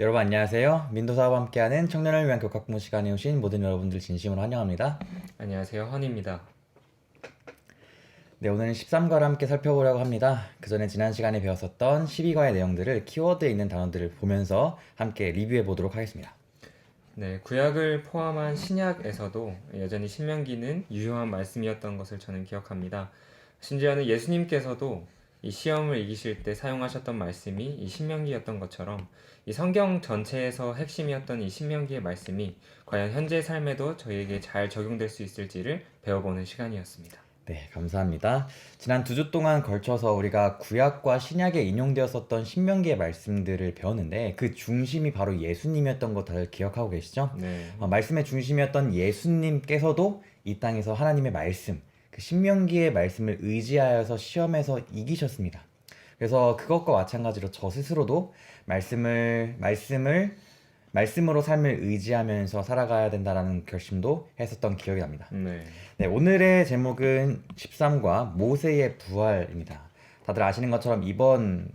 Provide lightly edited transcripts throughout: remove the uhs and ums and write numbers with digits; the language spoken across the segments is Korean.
여러분 안녕하세요. 민도사와 함께하는 청년을 위한 교과학부 시간에 오신 모든 여러분들 진심으로 환영합니다. 안녕하세요, 헌입니다. 네, 오늘은 13과를 함께 살펴보려고 합니다. 그 전에 지난 시간에 배웠었던 12과의 내용들을 키워드에 있는 단어들을 보면서 함께 리뷰해 보도록 하겠습니다. 네, 구약을 포함한 신약에서도 여전히 신명기는 유효한 말씀이었던 것을 저는 기억합니다. 심지어는 예수님께서도 이 시험을 이기실 때 사용하셨던 말씀이 이 신명기였던 것처럼 이 성경 전체에서 핵심이었던 이 신명기의 말씀이 과연 현재 삶에도 저희에게 잘 적용될 수 있을지를 배워보는 시간이었습니다. 네, 감사합니다. 지난 2주 동안 걸쳐서 우리가 구약과 신약에 인용되었었던 신명기의 말씀들을 배웠는데 그 중심이 바로 예수님이었던 거 다들 기억하고 계시죠? 네, 말씀의 중심이었던 예수님께서도 이 땅에서 하나님의 말씀, 그 신명기의 말씀을 의지하여서 시험에서 이기셨습니다. 그래서 그것과 마찬가지로 저 스스로도 말씀으로 삶을 의지하면서 살아가야 된다라는 결심도 했었던 기억이 납니다. 네, 네, 오늘의 제목은 13과 모세의 부활입니다. 다들 아시는 것처럼 이번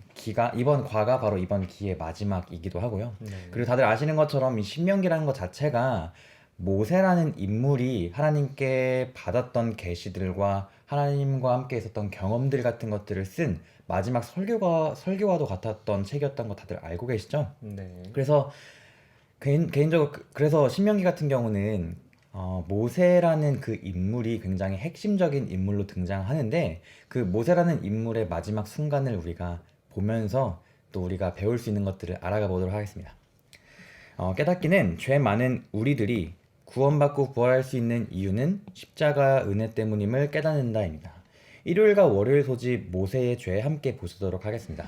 과가 바로 이번 기의 마지막이기도 하고요. 네, 그리고 다들 아시는 것처럼 이 신명기라는 것 자체가 모세라는 인물이 하나님께 받았던 계시들과 하나님과 함께 있었던 경험들 같은 것들을 쓴 마지막 설교와도 같았던 책이었던 거 다들 알고 계시죠? 네, 그래서 개인적으로 그래서 신명기 같은 경우는 모세라는 그 인물이 굉장히 핵심적인 인물로 등장하는데 그 모세라는 인물의 마지막 순간을 우리가 보면서 또 우리가 배울 수 있는 것들을 알아가 보도록 하겠습니다. 깨닫기는 죄 많은 우리들이 구원받고 부활할 수 있는 이유는 십자가 은혜 때문임을 깨닫는다입니다. 일요일과 월요일 소집 모세의 죄 함께 보도록 하겠습니다.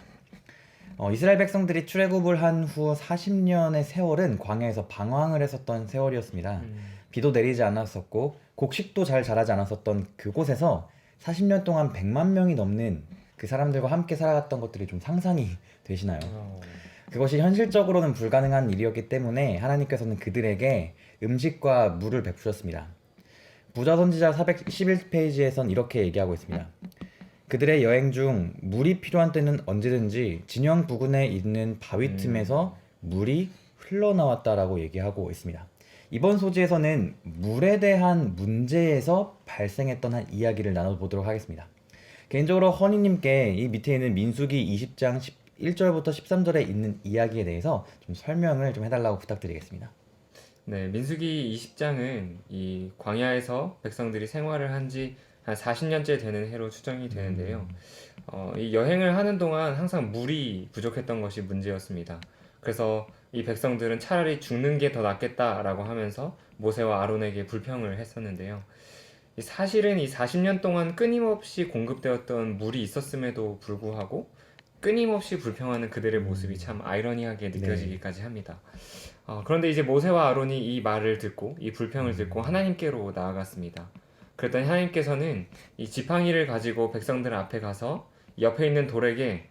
이스라엘 백성들이 출애굽을 한 후 40년의 세월은 광야에서 방황을 했었던 세월이었습니다. 비도 내리지 않았었고 곡식도 잘 자라지 않았었던 그곳에서 40년 동안 100만 명이 넘는 그 사람들과 함께 살아갔던 것들이 좀 상상이 되시나요? 어, 그것이 현실적으로는 불가능한 일이었기 때문에 하나님께서는 그들에게 음식과 물을 베푸셨습니다. 부자 선지자 411페이지에선 이렇게 얘기하고 있습니다. 그들의 여행 중 물이 필요한 때는 언제든지 진영 부근에 있는 바위 틈에서 물이 흘러나왔다라고 얘기하고 있습니다. 이번 소지에서는 물에 대한 문제에서 발생했던 한 이야기를 나눠보도록 하겠습니다. 개인적으로 허니님께 이 밑에 있는 민수기 20장 1절부터 13절에 있는 이야기에 대해서 좀 설명을 좀 해달라고 부탁드리겠습니다. 네, 민수기 20장은 이 광야에서 백성들이 생활을 한 지 한 40년째 되는 해로 추정이 되는데요. 이 여행을 하는 동안 항상 물이 부족했던 것이 문제였습니다. 그래서 이 백성들은 차라리 죽는 게 더 낫겠다라고 하면서 모세와 아론에게 불평을 했었는데요. 사실은 이 40년 동안 끊임없이 공급되었던 물이 있었음에도 불구하고 끊임없이 불평하는 그들의 모습이 참 아이러니하게 네. 느껴지기까지 합니다. 그런데 이제 모세와 아론이 이 말을 듣고 이 불평을 듣고 하나님께로 나아갔습니다. 그랬더니 하나님께서는 이 지팡이를 가지고 백성들 앞에 가서 옆에 있는 돌에게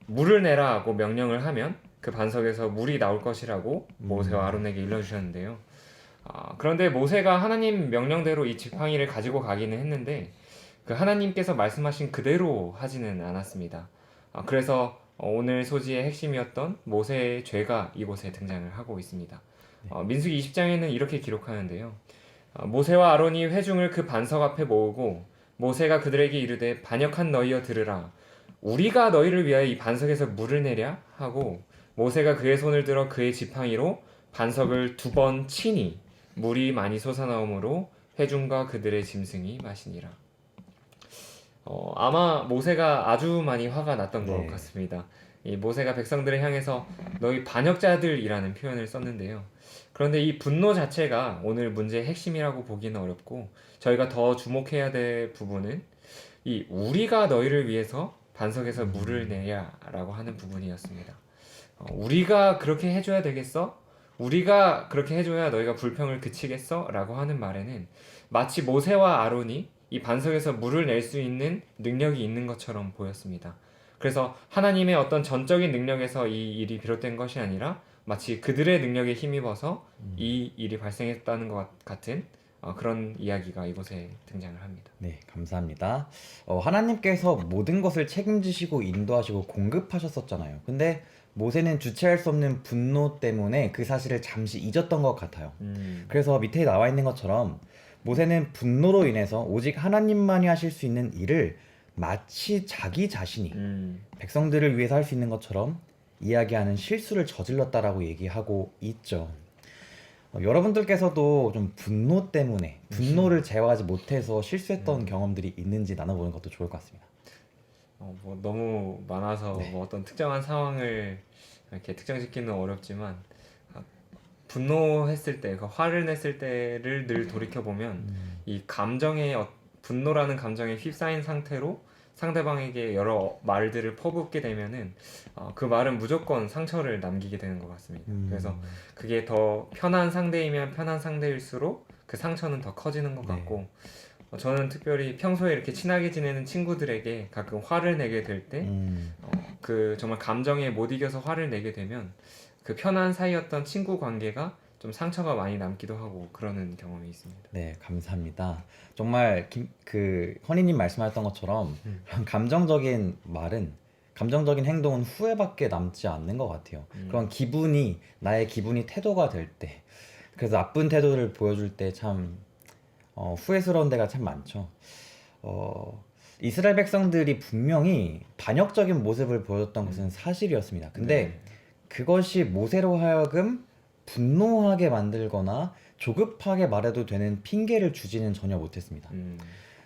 물을 내라 하고 명령을 하면 그 반석에서 물이 나올 것이라고 모세와 아론에게 일러주셨는데요. 그런데 모세가 하나님 명령대로 이 지팡이를 가지고 가기는 했는데 그 하나님께서 말씀하신 그대로 하지는 않았습니다. 그래서 오늘 소지의 핵심이었던 모세의 죄가 이곳에 등장을 하고 있습니다. 민수기 20장에는 이렇게 기록하는데요. 모세와 아론이 회중을 그 반석 앞에 모으고 모세가 그들에게 이르되 반역한 너희여 들으라. 우리가 너희를 위하여 이 반석에서 물을 내랴 하고 모세가 그의 손을 들어 그의 지팡이로 반석을 2번 치니 물이 많이 솟아나오므로 회중과 그들의 짐승이 마시니라. 아마 모세가 아주 많이 화가 났던 것 네. 같습니다. 이 모세가 백성들을 향해서 너희 반역자들이라는 표현을 썼는데요. 그런데 이 분노 자체가 오늘 문제의 핵심이라고 보기는 어렵고 저희가 더 주목해야 될 부분은 이 우리가 너희를 위해서 반석에서 물을 내야라고 하는 부분이었습니다. 우리가 그렇게 해줘야 되겠어? 우리가 그렇게 해줘야 너희가 불평을 그치겠어? 라고 하는 말에는 마치 모세와 아론이 이 반석에서 물을 낼 수 있는 능력이 있는 것처럼 보였습니다. 그래서 하나님의 어떤 전적인 능력에서 이 일이 비롯된 것이 아니라 마치 그들의 능력에 힘입어서 이 일이 발생했다는 것 같은 그런 이야기가 이곳에 등장을 합니다. 네, 감사합니다. 하나님께서 모든 것을 책임지시고 인도하시고 공급하셨었잖아요. 근데 모세는 주체할 수 없는 분노 때문에 그 사실을 잠시 잊었던 것 같아요. 그래서 밑에 나와 있는 것처럼 모세는 분노로 인해서 오직 하나님만이 하실 수 있는 일을 마치 자기 자신이 백성들을 위해서 할 수 있는 것처럼 이야기하는 실수를 저질렀다라고 얘기하고 있죠. 여러분들께서도 좀 분노 때문에 분노를 제어하지 못해서 실수했던 경험들이 있는지 나눠보는 것도 좋을 것 같습니다. 뭐 너무 많아서 네. 뭐 어떤 특정한 상황을 이렇게 특정짓기는 어렵지만 분노했을 때, 그 화를 냈을 때를 늘 돌이켜 보면 이 감정의 분노라는 감정에 휩싸인 상태로 상대방에게 여러 말들을 퍼붓게 되면은 그 말은 무조건 상처를 남기게 되는 것 같습니다. 그래서 그게 더 편한 상대이면 편한 상대일수록 그 상처는 더 커지는 것 네. 같고 저는 특별히 평소에 이렇게 친하게 지내는 친구들에게 가끔 화를 내게 될 때 그 정말 감정에 못 이겨서 화를 내게 되면 그 편한 사이였던 친구 관계가 좀 상처가 많이 남기도 하고 그러는 경험이 있습니다. 네, 감사합니다. 정말 허니님 말씀하셨던 것처럼 그런 감정적인 말은 감정적인 행동은 후회밖에 남지 않는 것 같아요. 그런 기분이 나의 기분이 태도가 될 때, 그래서 나쁜 태도를 보여줄 때 참 후회스러운 데가 참 많죠. 이스라엘 백성들이 분명히 반역적인 모습을 보여줬던 것은 사실이었습니다. 근데 네. 그것이 모세로 하여금 분노하게 만들거나 조급하게 말해도 되는 핑계를 주지는 전혀 못했습니다.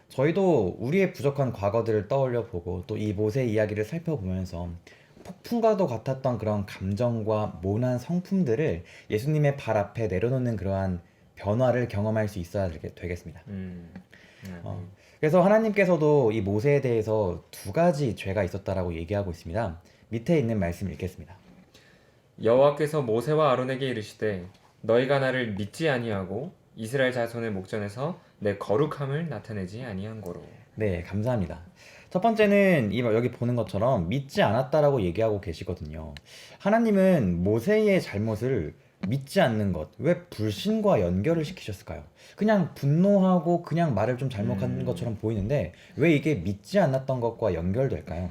저희도 우리의 부족한 과거들을 떠올려 보고 또 이 모세 이야기를 살펴보면서 폭풍과도 같았던 그런 감정과 모난 성품들을 예수님의 발 앞에 내려놓는 그러한 변화를 경험할 수 있어야 되겠습니다. 어, 그래서 하나님께서도 이 모세에 대해서 두 가지 죄가 있었다라고 얘기하고 있습니다. 밑에 있는 말씀 읽겠습니다. 여호와께서 모세와 아론에게 이르시되 너희가 나를 믿지 아니하고 이스라엘 자손의 목전에서 내 거룩함을 나타내지 아니한 거로. 네, 감사합니다. 첫 번째는 여기 보는 것처럼 믿지 않았다라고 얘기하고 계시거든요. 하나님은 모세의 잘못을 믿지 않는 것, 왜 불신과 연결을 시키셨을까요? 그냥 분노하고 그냥 말을 좀 잘못한 것처럼 보이는데 왜 이게 믿지 않았던 것과 연결될까요?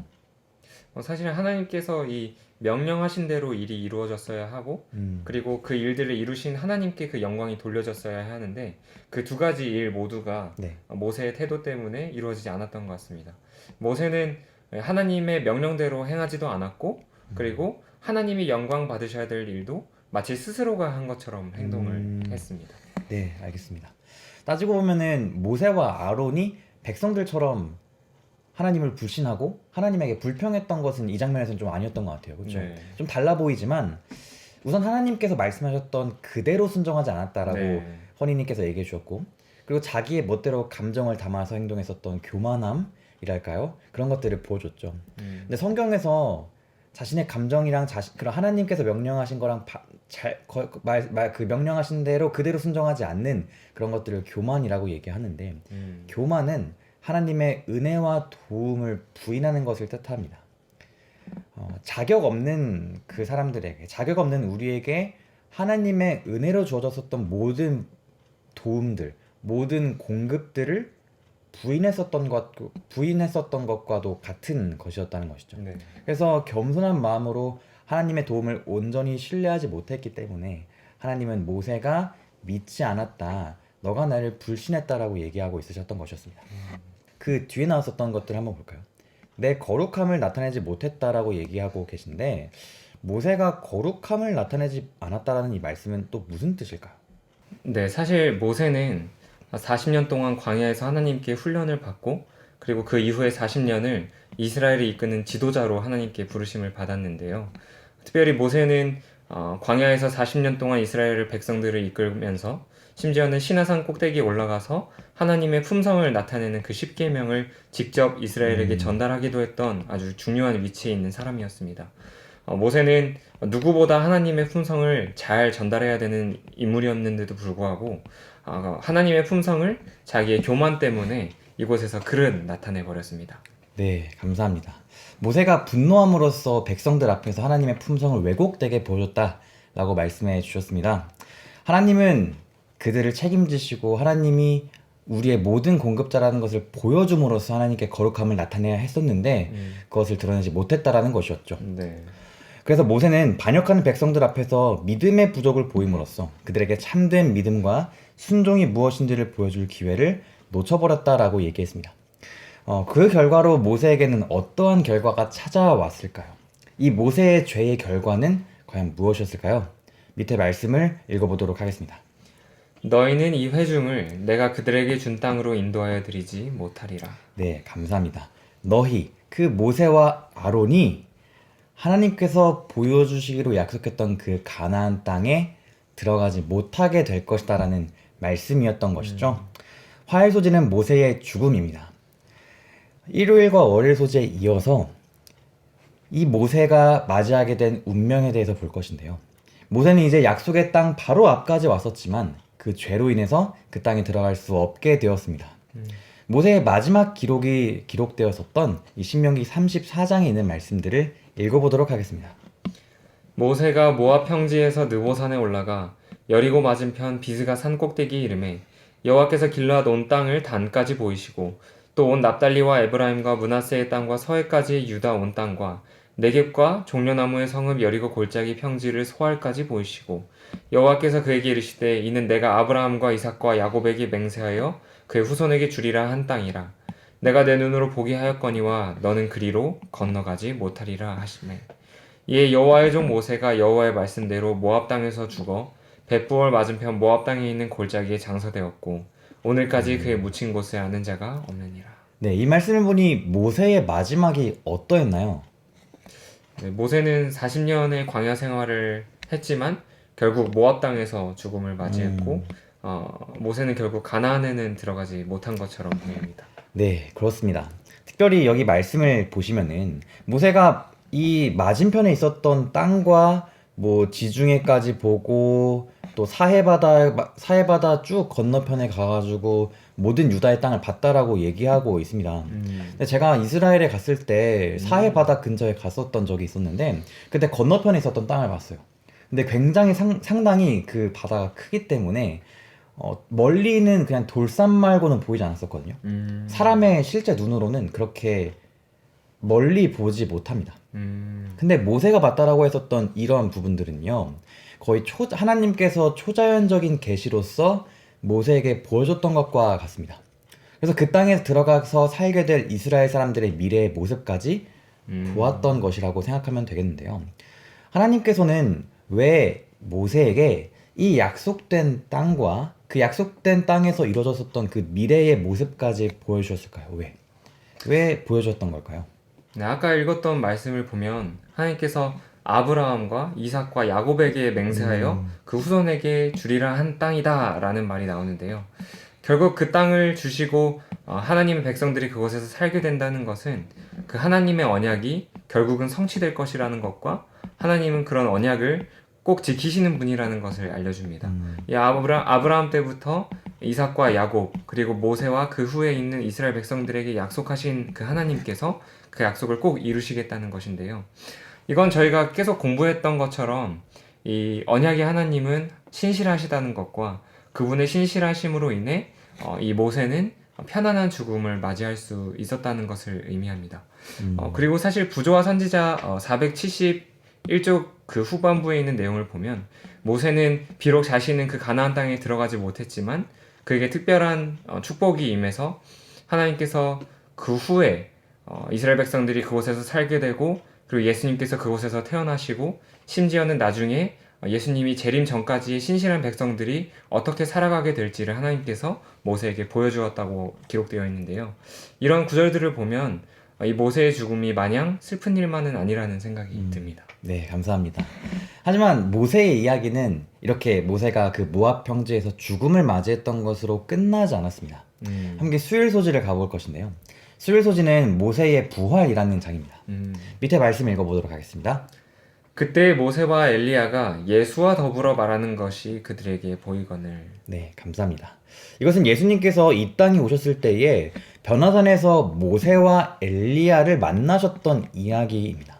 사실은 하나님께서 이 명령하신 대로 일이 이루어졌어야 하고 그리고 그 일들을 이루신 하나님께 그 영광이 돌려졌어야 하는데 그 두 가지 일 모두가 네. 모세의 태도 때문에 이루어지지 않았던 것 같습니다. 모세는 하나님의 명령대로 행하지도 않았고 그리고 하나님이 영광 받으셔야 될 일도 마치 스스로가 한 것처럼 행동을 했습니다. 네, 알겠습니다. 따지고 보면은 모세와 아론이 백성들처럼 하나님을 불신하고 하나님에게 불평했던 것은 이 장면에서는 좀 아니었던 것 같아요. 그렇죠? 네. 좀 달라 보이지만 우선 하나님께서 말씀하셨던 그대로 순종하지 않았다라고 네. 허니님께서 얘기해 주셨고 그리고 자기의 멋대로 감정을 담아서 행동했었던 교만함이랄까요? 그런 것들을 보여줬죠. 근데 성경에서 자신의 감정이랑 그런 하나님께서 명령하신 거랑 그 명령하신 대로 그대로 순종하지 않는 그런 것들을 교만이라고 얘기하는데 교만은 하나님의 은혜와 도움을 부인하는 것을 뜻합니다. 자격 없는 그 사람들에게, 자격 없는 우리에게 하나님의 은혜로 주어졌었던 모든 도움들, 모든 공급들을 부인했었던 것과도 같은 것이었다는 것이죠. 네. 그래서 겸손한 마음으로 하나님의 도움을 온전히 신뢰하지 못했기 때문에 하나님은 모세가 믿지 않았다, 너가 나를 불신했다라고 얘기하고 있으셨던 것이었습니다. 그 뒤에 나왔었던 것들 한번 볼까요? 내 거룩함을 나타내지 못했다라고 얘기하고 계신데 모세가 거룩함을 나타내지 않았다라는 이 말씀은 또 무슨 뜻일까요? 네, 사실 모세는 40년 동안 광야에서 하나님께 훈련을 받고 그리고 그 이후에 40년을 이스라엘을 이끄는 지도자로 하나님께 부르심을 받았는데요. 특별히 모세는 광야에서 40년 동안 이스라엘 백성들을 이끌면서 심지어는 시나산 꼭대기에 올라가서 하나님의 품성을 나타내는 그 십계명을 직접 이스라엘에게 전달하기도 했던 아주 중요한 위치에 있는 사람이었습니다. 모세는 누구보다 하나님의 품성을 잘 전달해야 되는 인물이었는데도 불구하고 하나님의 품성을 자기의 교만 때문에 이곳에서 그릇 나타내 버렸습니다. 네, 감사합니다. 모세가 분노함으로써 백성들 앞에서 하나님의 품성을 왜곡되게 보여줬다라고 말씀해 주셨습니다. 하나님은 그들을 책임지시고 하나님이 우리의 모든 공급자라는 것을 보여줌으로써 하나님께 거룩함을 나타내야 했었는데 그것을 드러내지 못했다라는 것이었죠. 네. 그래서 모세는 반역하는 백성들 앞에서 믿음의 부족을 보임으로써 그들에게 참된 믿음과 순종이 무엇인지를 보여줄 기회를 놓쳐버렸다라고 얘기했습니다. 그 결과로 모세에게는 어떠한 결과가 찾아왔을까요? 이 모세의 죄의 결과는 과연 무엇이었을까요? 밑에 말씀을 읽어보도록 하겠습니다. 너희는 이 회중을 내가 그들에게 준 땅으로 인도하여 드리지 못하리라. 네, 감사합니다. 너희, 그 모세와 아론이 하나님께서 보여주시기로 약속했던 그 가나안 땅에 들어가지 못하게 될 것이다라는 말씀이었던 것이죠. 화해 소지는 모세의 죽음입니다. 일요일과 월요일 소지에 이어서 이 모세가 맞이하게 된 운명에 대해서 볼 것인데요. 모세는 이제 약속의 땅 바로 앞까지 왔었지만 그 죄로 인해서 그 땅에 들어갈 수 없게 되었습니다. 모세의 마지막 기록이 기록되었었던 이 신명기 34장에 있는 말씀들을 읽어보도록 하겠습니다. 모세가 모압 평지에서 느보산에 올라가 여리고 맞은편 비스가 산 꼭대기에 이르매 여호와께서 길르앗 온 땅을 단까지 보이시고 또 온 납달리와 에브라임과 므낫세의 땅과 서해까지 유다 온 땅과 네겝과 종려나무의 성읍 여리고 골짜기 평지를 소알까지 보이시고 여호와께서 그에게 이르시되 이는 내가 아브라함과 이삭과 야곱에게 맹세하여 그의 후손에게 주리라 한 땅이라. 내가 내 눈으로 보게 하였거니와 너는 그리로 건너가지 못하리라 하시매. 이에 여호와의 종 모세가 여호와의 말씀대로 모압 땅에서 죽어 벳부얼 맞은편 모압 땅에 있는 골짜기에 장사되었고 오늘까지 그의 묻힌 곳에 아는 자가 없느니라. 네, 이 말씀을 보니 모세의 마지막이 어떠했나요? 네, 모세는 40년의 광야 생활을 했지만 결국 모압 땅에서 죽음을 맞이했고 모세는 결국 가나안에는 들어가지 못한 것처럼 보입니다. 네, 그렇습니다. 특별히 여기 말씀을 보시면은 모세가 이 맞은편에 있었던 땅과 뭐 지중해까지 보고 또 사해바다 쭉 건너편에 가가지고 모든 유다의 땅을 봤다라고 얘기하고 있습니다. 근데 제가 이스라엘에 갔을 때 사해바다 근처에 갔었던 적이 있었는데 그때 건너편에 있었던 땅을 봤어요. 근데 굉장히 상당히 그 바다가 크기 때문에 멀리는 그냥 돌산 말고는 보이지 않았었거든요. 사람의 실제 눈으로는 그렇게 멀리 보지 못합니다. 근데 모세가 봤다라고 했었던 이러한 부분들은요, 거의 하나님께서 초자연적인 계시로서 모세에게 보여줬던 것과 같습니다. 그래서 그 땅에 들어가서 살게 될 이스라엘 사람들의 미래의 모습까지 보았던 것이라고 생각하면 되겠는데요. 하나님께서는 왜 모세에게 이 약속된 땅과 그 약속된 땅에서 이루어졌었던 그 미래의 모습까지 보여주셨을까요? 왜 보여주셨던 걸까요? 네, 아까 읽었던 말씀을 보면 하나님께서 아브라함과 이삭과 야곱에게 맹세하여 그 후손에게 주리라 한 땅이다 라는 말이 나오는데요. 결국 그 땅을 주시고 하나님의 백성들이 그곳에서 살게 된다는 것은 그 하나님의 언약이 결국은 성취될 것이라는 것과 하나님은 그런 언약을 꼭 지키시는 분이라는 것을 알려줍니다. 이 아브라함 때부터 이삭과 야곱 그리고 모세와 그 후에 있는 이스라엘 백성들에게 약속하신 그 하나님께서 그 약속을 꼭 이루시겠다는 것인데요. 이건 저희가 계속 공부했던 것처럼 이 언약의 하나님은 신실하시다는 것과 그분의 신실하심으로 인해 이 모세는 편안한 죽음을 맞이할 수 있었다는 것을 의미합니다. 그리고 사실 부조와 선지자 471쪽 그 후반부에 있는 내용을 보면 모세는 비록 자신은 그 가나안 땅에 들어가지 못했지만 그에게 특별한 축복이 임해서 하나님께서 그 후에 이스라엘 백성들이 그곳에서 살게 되고 그리고 예수님께서 그곳에서 태어나시고 심지어는 나중에 예수님이 재림 전까지의 신실한 백성들이 어떻게 살아가게 될지를 하나님께서 모세에게 보여주었다고 기록되어 있는데요. 이런 구절들을 보면 이 모세의 죽음이 마냥 슬픈 일만은 아니라는 생각이 듭니다. 네, 감사합니다. 하지만 모세의 이야기는 이렇게 모세가 그 모압 평지에서 죽음을 맞이했던 것으로 끝나지 않았습니다. 함께 수일 소지를 가볼 것인데요. 수일 소지는 모세의 부활이라는 장입니다. 밑에 말씀 읽어보도록 하겠습니다. 그때 모세와 엘리야가 예수와 더불어 말하는 것이 그들에게 보이거늘. 네, 감사합니다. 이것은 예수님께서 이 땅에 오셨을 때에 변화산에서 모세와 엘리야를 만나셨던 이야기입니다.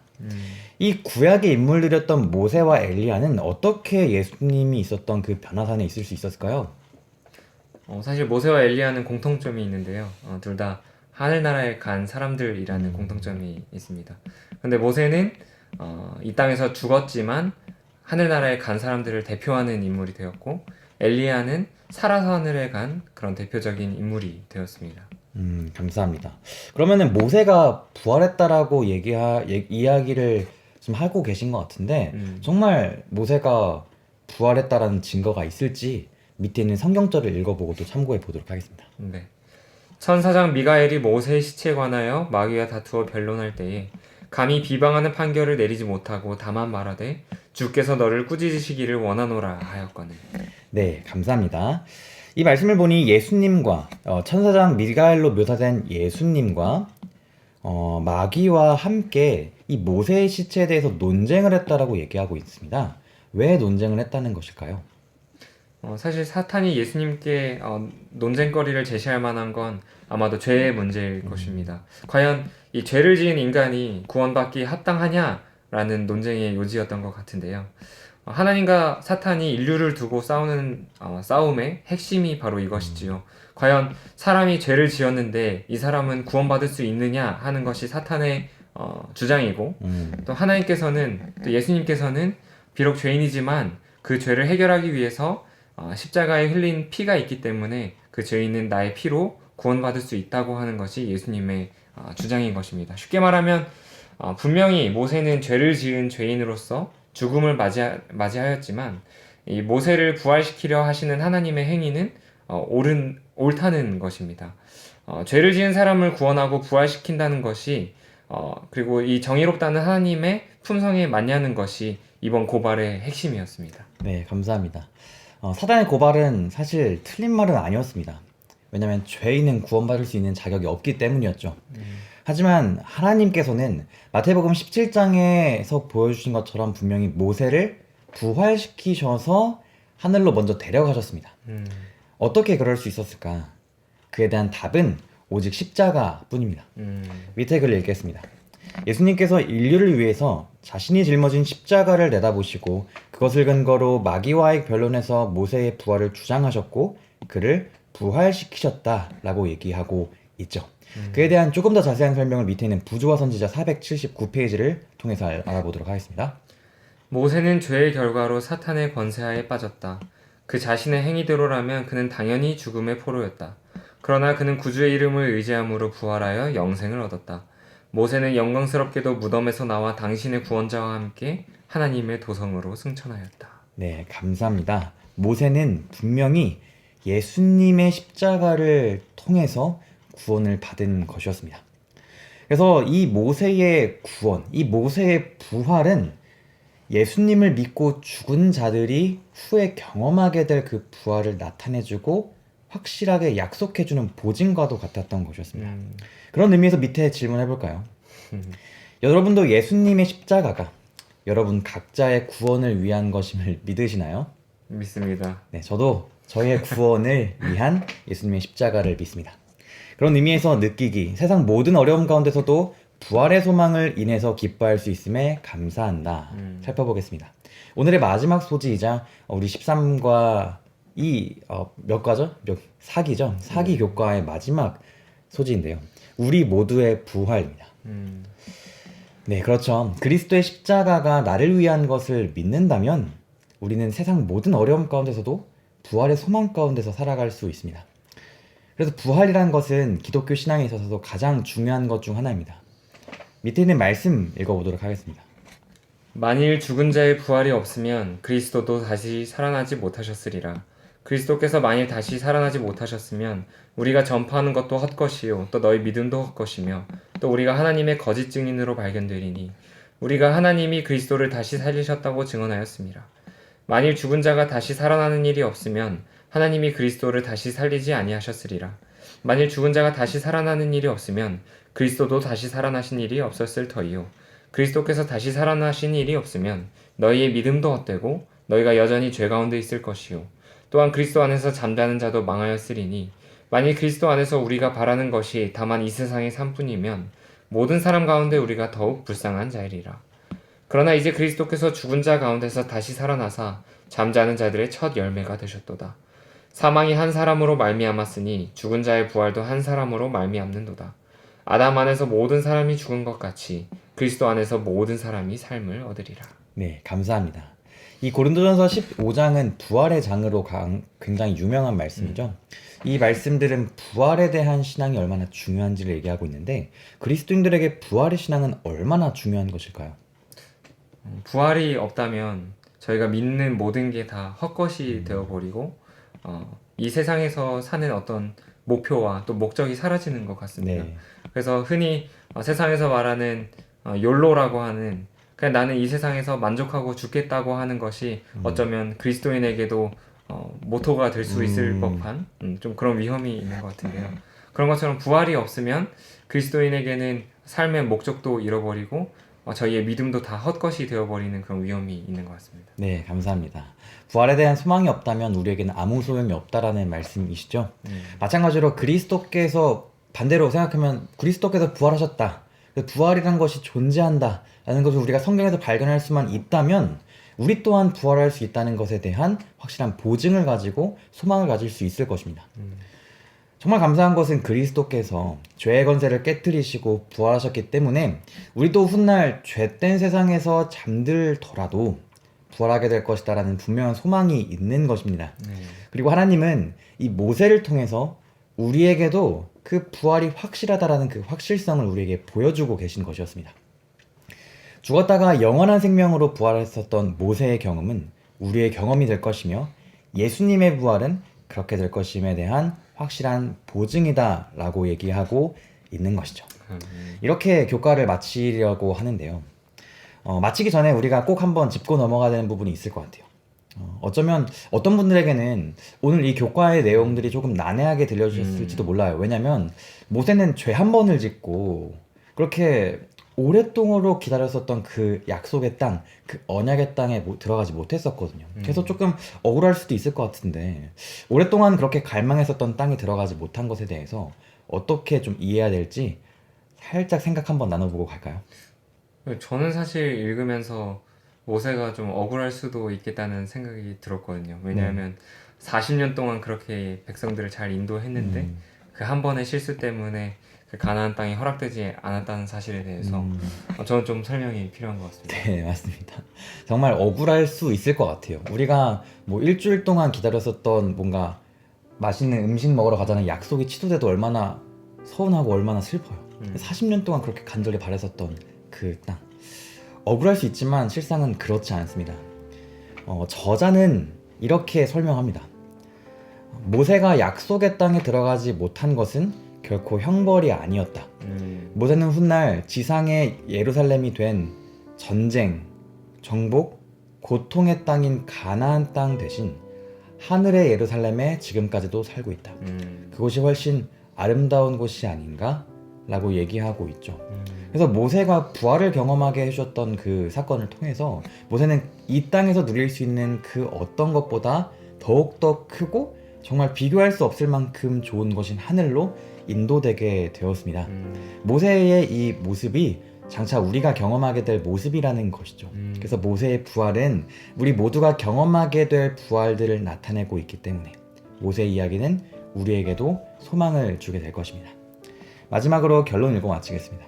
이 구약의 인물들이었던 모세와 엘리야는 어떻게 예수님이 있었던 그 변화산에 있을 수 있었을까요? 사실 모세와 엘리야는 공통점이 있는데요. 둘 다 하늘나라에 간 사람들이라는 공통점이 있습니다. 근데 모세는 이 땅에서 죽었지만 하늘나라에 간 사람들을 대표하는 인물이 되었고, 엘리야는 살아서 하늘에 간 그런 대표적인 인물이 되었습니다. 감사합니다. 그러면은 모세가 부활했다라고 이야기를 좀 하고 계신 것 같은데, 정말 모세가 부활했다라는 증거가 있을지 밑에 있는 성경절을 읽어보고 또 참고해 보도록 하겠습니다. 네. 천사장 미가엘이 모세의 시체에 관하여 마귀와 다투어 변론할 때에 감히 비방하는 판결을 내리지 못하고 다만 말하되 주께서 너를 꾸짖으시기를 원하노라 하였거늘. 네, 감사합니다. 이 말씀을 보니 예수님과 천사장 미가엘로 묘사된 예수님과 마귀와 함께 이 모세의 시체에 대해서 논쟁을 했다라고 얘기하고 있습니다. 왜 논쟁을 했다는 것일까요? 사실 사탄이 예수님께 논쟁거리를 제시할 만한 건 아마도 죄의 문제일 것입니다. 과연 이 죄를 지은 인간이 구원받기 합당하냐라는 논쟁의 요지였던 것 같은데요. 하나님과 사탄이 인류를 두고 싸우는 싸움의 핵심이 바로 이것이지요. 과연 사람이 죄를 지었는데 이 사람은 구원받을 수 있느냐 하는 것이 사탄의 주장이고, 또 하나님께서는, 또 예수님께서는 비록 죄인이지만 그 죄를 해결하기 위해서 십자가에 흘린 피가 있기 때문에 그 죄인은 나의 피로 구원받을 수 있다고 하는 것이 예수님의 주장인 것입니다. 쉽게 말하면 분명히 모세는 죄를 지은 죄인으로서 죽음을 맞이하였지만 이 모세를 부활시키려 하시는 하나님의 행위는 옳다는 것입니다. 죄를 지은 사람을 구원하고 부활시킨다는 것이 그리고 이 정의롭다는 하나님의 품성에 맞냐는 것이 이번 고발의 핵심이었습니다. 네, 감사합니다. 사단의 고발은 사실 틀린 말은 아니었습니다. 왜냐하면 죄인은 구원받을 수 있는 자격이 없기 때문이었죠. 하지만 하나님께서는 마태복음 17장에서 보여주신 것처럼 분명히 모세를 부활시키셔서 하늘로 먼저 데려가셨습니다. 어떻게 그럴 수 있었을까? 그에 대한 답은 오직 십자가뿐입니다. 밑에 글을 읽겠습니다. 예수님께서 인류를 위해서 자신이 짊어진 십자가를 내다보시고 그것을 근거로 마귀와의 변론에서 모세의 부활을 주장하셨고 그를 부활시키셨다라고 얘기하고 있죠. 그에 대한 조금 더 자세한 설명을 밑에 있는 부조화 선지자 479페이지를 통해서 알아보도록 하겠습니다. 모세는 죄의 결과로 사탄의 권세하에 빠졌다. 그 자신의 행위대로라면 그는 당연히 죽음의 포로였다. 그러나 그는 구주의 이름을 의지함으로 부활하여 영생을 얻었다. 모세는 영광스럽게도 무덤에서 나와 당신의 구원자와 함께 하나님의 도성으로 승천하였다. 네, 감사합니다. 모세는 분명히 예수님의 십자가를 통해서 구원을 받은 것이었습니다. 그래서 이 모세의 구원, 이 모세의 부활은 예수님을 믿고 죽은 자들이 후에 경험하게 될 그 부활을 나타내주고 확실하게 약속해주는 보증과도 같았던 것이었습니다. 그런 의미에서 밑에 질문해볼까요? 여러분도 예수님의 십자가가 여러분 각자의 구원을 위한 것임을 믿으시나요? 믿습니다. 네, 저도 저희의 구원을 위한 예수님의 십자가를 믿습니다. 그런 의미에서 느끼기, 세상 모든 어려움 가운데서도 부활의 소망을 인해서 기뻐할 수 있음에 감사한다. 살펴보겠습니다. 오늘의 마지막 소지이자 우리 13과 몇 과죠? 사기죠? 사기 교과의 마지막 소지인데요. 우리 모두의 부활입니다. 네, 그렇죠. 그리스도의 십자가가 나를 위한 것을 믿는다면 우리는 세상 모든 어려움 가운데서도 부활의 소망 가운데서 살아갈 수 있습니다. 그래서 부활이라는 것은 기독교 신앙에 있어서도 가장 중요한 것 중 하나입니다. 밑에 있는 말씀 읽어보도록 하겠습니다. 만일 죽은 자의 부활이 없으면 그리스도도 다시 살아나지 못하셨으리라. 그리스도께서 만일 다시 살아나지 못하셨으면 우리가 전파하는 것도 헛것이요 또 너희 믿음도 헛것이며 또 우리가 하나님의 거짓 증인으로 발견되리니 우리가 하나님이 그리스도를 다시 살리셨다고 증언하였습니다. 만일 죽은 자가 다시 살아나는 일이 없으면 하나님이 그리스도를 다시 살리지 아니하셨으리라. 만일 죽은 자가 다시 살아나는 일이 없으면 그리스도도 다시 살아나신 일이 없었을 터이요. 그리스도께서 다시 살아나신 일이 없으면 너희의 믿음도 헛되고 너희가 여전히 죄 가운데 있을 것이요. 또한 그리스도 안에서 잠자는 자도 망하였으리니 만일 그리스도 안에서 우리가 바라는 것이 다만 이 세상의 삶뿐이면 모든 사람 가운데 우리가 더욱 불쌍한 자이리라. 그러나 이제 그리스도께서 죽은 자 가운데서 다시 살아나사 잠자는 자들의 첫 열매가 되셨도다. 사망이 한 사람으로 말미암았으니 죽은 자의 부활도 한 사람으로 말미암는도다. 아담 안에서 모든 사람이 죽은 것 같이 그리스도 안에서 모든 사람이 삶을 얻으리라. 네, 감사합니다. 이 고린도전서 15장은 부활의 장으로 굉장히 유명한 말씀이죠. 이 말씀들은 부활에 대한 신앙이 얼마나 중요한지를 얘기하고 있는데 그리스도인들에게 부활의 신앙은 얼마나 중요한 것일까요? 부활이 없다면 저희가 믿는 모든 게 다 헛것이 되어버리고 이 세상에서 사는 어떤 목표와 또 목적이 사라지는 것 같습니다. 네, 그래서 흔히 세상에서 말하는 욜로라고 하는 그냥 나는 이 세상에서 만족하고 죽겠다고 하는 것이 어쩌면 그리스도인에게도 모토가 될 수 있을 법한 좀 그런 위험이 있는 것 같은데요. 그런 것처럼 부활이 없으면 그리스도인에게는 삶의 목적도 잃어버리고 저희의 믿음도 다 헛것이 되어버리는 그런 위험이 있는 것 같습니다. 네, 감사합니다. 부활에 대한 소망이 없다면 우리에게는 아무 소용이 없다라는 말씀이시죠. 마찬가지로 그리스도께서 반대로 생각하면 그리스도께서 부활하셨다. 부활이란 것이 존재한다. 라는 것을 우리가 성경에서 발견할 수만 있다면 우리 또한 부활할 수 있다는 것에 대한 확실한 보증을 가지고 소망을 가질 수 있을 것입니다. 정말 감사한 것은 그리스도께서 죄의 권세를 깨뜨리시고 부활하셨기 때문에 우리도 훗날 죄된 세상에서 잠들더라도 부활하게 될 것이다라는 분명한 소망이 있는 것입니다. 그리고 하나님은 이 모세를 통해서 우리에게도 그 부활이 확실하다라는 그 확실성을 우리에게 보여주고 계신 것이었습니다. 죽었다가 영원한 생명으로 부활했었던 모세의 경험은 우리의 경험이 될 것이며 예수님의 부활은 그렇게 될 것임에 대한 확실한 보증이다 라고 얘기하고 있는 것이죠. 이렇게 교과를 마치려고 하는데요. 마치기 전에 우리가 꼭 한번 짚고 넘어가야 되는 부분이 있을 것 같아요. 어쩌면 어떤 분들에게는 오늘 이 교과의 내용들이 조금 난해하게 들려주셨을지도 몰라요. 왜냐면 모세는 죄 한 번을 짓고 그렇게 오랫동안 기다렸었던 그 약속의 땅, 그 언약의 땅에 들어가지 못했었거든요. 그래서 조금 억울할 수도 있을 것 같은데 오랫동안 그렇게 갈망했었던 땅에 들어가지 못한 것에 대해서 어떻게 좀 이해해야 될지 살짝 생각 한번 나눠보고 갈까요? 저는 사실 읽으면서 모세가 좀 억울할 수도 있겠다는 생각이 들었거든요. 왜냐하면 40년 동안 그렇게 백성들을 잘 인도했는데 그 한 번의 실수 때문에 그 가나안 땅이 허락되지 않았다는 사실에 대해서 저는 좀 설명이 필요한 것 같습니다. 네, 맞습니다. 정말 억울할 수 있을 것 같아요. 우리가 뭐 일주일 동안 기다렸었던 뭔가 맛있는 음식 먹으러 가자는 약속이 취소돼도 얼마나 서운하고 얼마나 슬퍼요. 40년 동안 그렇게 간절히 바랬었던 그 땅. 억울할 수 있지만 실상은 그렇지 않습니다. 저자는 이렇게 설명합니다. 모세가 약속의 땅에 들어가지 못한 것은 결코 형벌이 아니었다. 모세는 훗날 지상의 예루살렘이 된 전쟁, 정복, 고통의 땅인 가나안 땅 대신 하늘의 예루살렘에 지금까지도 살고 있다. 그곳이 훨씬 아름다운 곳이 아닌가? 라고 얘기하고 있죠. 그래서 모세가 부활을 경험하게 해주셨던 그 사건을 통해서 모세는 이 땅에서 누릴 수 있는 그 어떤 것보다 더욱더 크고 정말 비교할 수 없을 만큼 좋은 것인 하늘로 인도되게 되었습니다. 모세의 이 모습이 장차 우리가 경험하게 될 모습이라는 것이죠. 그래서 모세의 부활은 우리 모두가 경험하게 될 부활들을 나타내고 있기 때문에 모세의 이야기는 우리에게도 소망을 주게 될 것입니다. 마지막으로 결론 읽고 마치겠습니다.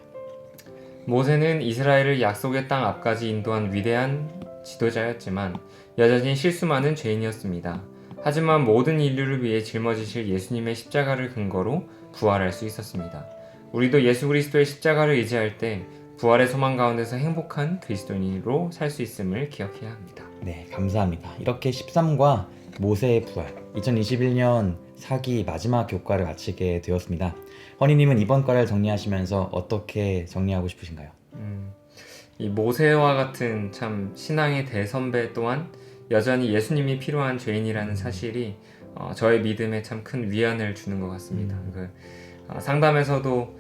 모세는 이스라엘을 약속의 땅 앞까지 인도한 위대한 지도자였지만 여전히 실수 많은 죄인이었습니다. 하지만 모든 인류를 위해 짊어지실 예수님의 십자가를 근거로 부활할 수 있었습니다. 우리도 예수 그리스도의 십자가를 의지할 때 부활의 소망 가운데서 행복한 그리스도인으로 살 수 있음을 기억해야 합니다. 네, 감사합니다. 이렇게 13과 모세의 부활 2021년 사기 마지막 교과를 마치게 되었습니다. 허니님은 이번 과를 정리하시면서 어떻게 정리하고 싶으신가요? 이 모세와 같은 참 신앙의 대선배 또한 여전히 예수님이 필요한 죄인이라는 사실이 저의 믿음에 참 큰 위안을 주는 것 같습니다. 상담에서도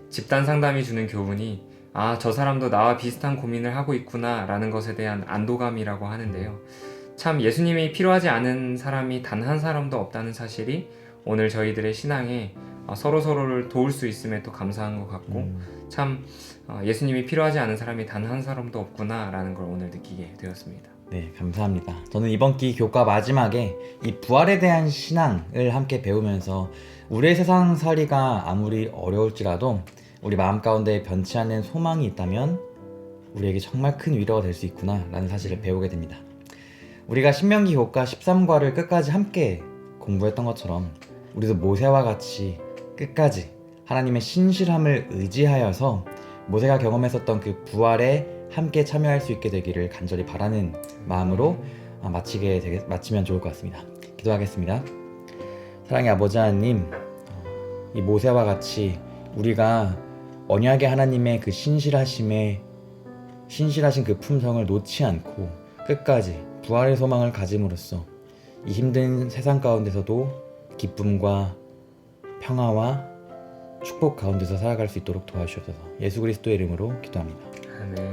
집단 상담이 주는 교훈이 저 사람도 나와 비슷한 고민을 하고 있구나 라는 것에 대한 안도감이라고 하는데요. 참 예수님이 필요하지 않은 사람이 단 한 사람도 없다는 사실이 오늘 저희들의 신앙에 서로서로를 도울 수 있음에 또 감사한 것 같고 참 예수님이 필요하지 않은 사람이 단 한 사람도 없구나 라는 걸 오늘 느끼게 되었습니다. 네, 감사합니다. 저는 이번 기 교과 마지막에 이 부활에 대한 신앙을 함께 배우면서 우리의 세상살이가 아무리 어려울지라도 우리 마음 가운데 변치 않는 소망이 있다면 우리에게 정말 큰 위로가 될 수 있구나 라는 사실을 배우게 됩니다. 우리가 신명기 교과 13과를 끝까지 함께 공부했던 것처럼 우리도 모세와 같이 끝까지 하나님의 신실함을 의지하여서 모세가 경험했었던 그 부활에 함께 참여할 수 있게 되기를 간절히 바라는 마음으로 마치면 좋을 것 같습니다. 기도하겠습니다. 사랑의 아버지 하나님, 이 모세와 같이 우리가 언약의 하나님의 그 신실하신 그 품성을 놓지 않고 끝까지 부활의 소망을 가짐으로써 이 힘든 세상 가운데서도 기쁨과 평화와 축복 가운데서 살아갈 수 있도록 도와주옵소서. 예수 그리스도의 이름으로 기도합니다. 아멘.